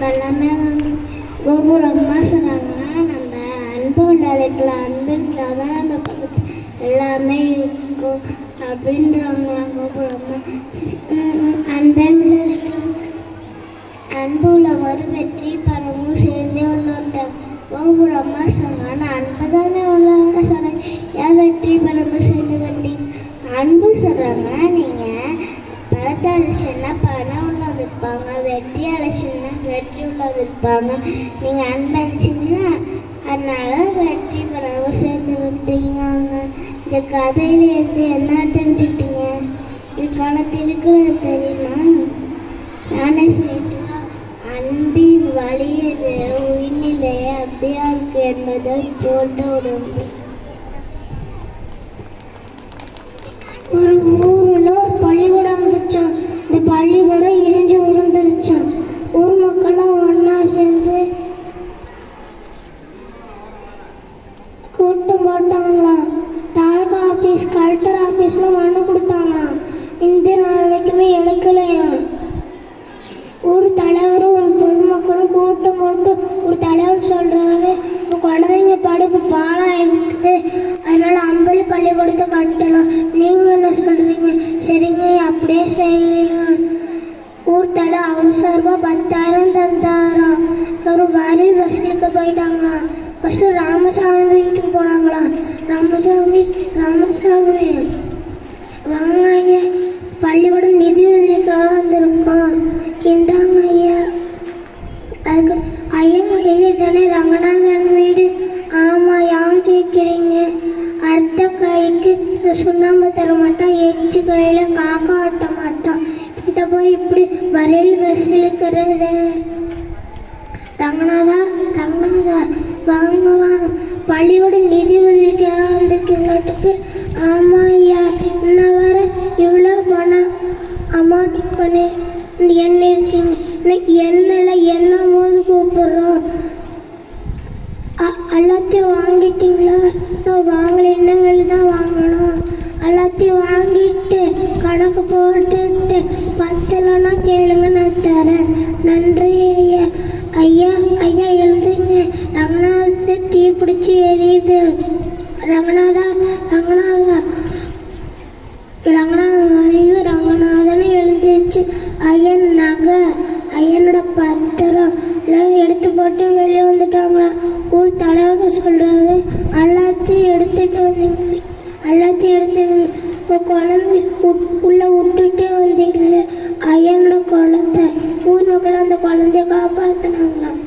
எல்லாமே கோபுரமா சொன்னாங்கன்னா நம்ம அன்பு உள்ளதுல அன்பு இருந்தால் தான் நம்ம பக்கத்து எல்லாமே இருக்கும் அப்படின்றவங்களாம் கோபுரமா அன்பு உள்ளவர் வெற்றி பரமும் சேர்ந்தே உள்ளவங்க கோபுரமா சொன்னாங்கன்னா அன்பு தானே உள்ளவங்க சொன்னாங்க ஏன் வெற்றி பரமும் சேர்ந்து வண்டி அன்பு சொல்றாங்க. நீங்கள் பணத்தை அழைச்சுன்னா பணம் உள்ளது இருப்பாங்க, வெற்றி அழைச்சுன்னா வெற்றி உள்ளது இருப்பாங்க. நீங்கள் அன்பு அழைச்சிங்கன்னா அதனால வெற்றி பரமும் சேர்ந்து வந்தீங்க. இந்த கதையிலேருந்து என்ன தெரிஞ்சுக்கிட்டீங்க? இதுக்கான திருக்குறள் தெரியுமா? நானே சொல்லிட்டு அன்பின் வலியது உயிர்நிலை அப்படியா இருக்கு என்பதை போட்ட ஒரு ஊரில் ஒரு பள்ளிக்கூடம் வந்துச்சான். இந்த பள்ளிக்கூடம் இடிஞ்சு விழுந்துருச்சான். ஊர் மக்கள்லாம் ஒன்றா சேர்ந்து கூட்டம் போட்டாங்களாம். தாலுகா ஆஃபீஸ் கலெக்டர் ஆஃபீஸில் மனு கொடுத்தாங்களாம். இந்த நாளைக்குமே எடுக்கலையாம். ஒரு தலைவரும் ஒரு பொதுமக்களும் கூட்டம் போட்டு ஒரு தலைவர் சொல்கிறாரு, குழந்தைங்க படிப்பு பாழாயிருக்கு, அதனால் அம்பளி பள்ளிக்கூடத்தை கட்டலாம். நீங்கள் என்ன சொல்கிறீங்க? சரிங்க, அப்படியே செய்யலாம். ஊர் தலை அவர் சார்பாக 10,000 தந்தாராம். ஒரு வரி வசூலிக்க போயிட்டாங்களாம். ஃபஸ்ட்டு ராமசாமி வீட்டுக்கு போனாங்களாம். ராமசாமி வாங்க ஐயா, பள்ளிக்கூடம் நிதி உதவிக்காக வந்திருக்கோம், இந்தாங்க ஐயா. அதுக்கு ஐயா தானே ரங்கநாதன் வீடு? ஆமாம், யான் கேட்குறீங்க? அடுத்த கைக்கு சுண்ணாம்பு தர மாட்டான், எச்சு கையில் காக்கா ஆட்ட மாட்டான், கிட்ட போய் இப்படி வரையில் வசூலிக்கிறது. ரங்கநாதா வாங்க பள்ளியோட நிதி உதவிக்காக வந்துட்டு. ஆமாம் ஐயா, இன்னும் வர இவ்வளோ பணம் அமௌண்ட் பண்ணி என்ன இருக்கீங்க? என்ன போது கூப்பிட்றோம். எல்லாத்தையும் வாங்கிட்டீங்களா? நான் வாங்கலை, என்ன தான் வாங்கணும். எல்லாத்தையும் வாங்கிட்டு கணக்கு போட்டுட்டு 10 கேளுங்க, நான் தரேன். நன்றி ஐயா. ஐயா எழுதுங்க. ரங்கநாத தீ பிடிச்சி எரியுது. ரங்கநாதன் எழுதிச்சு. ஐயன் நகை, ஐயனோட பத்திரம் எல்லாம் எடுத்து போட்டு வெளியே வந்துட்டாங்களா. ஊர் தலைவர் சொல்கிறாரு, எல்லாத்தையும் எடுத்துட்டு வந்தீங்க, குழந்தை உள்ள விட்டுட்டே வந்தீங்களே. ஐயனோட குழந்தை ஊர் மக்கள் அந்த குழந்தைய காப்பாற்றினாங்களாம்.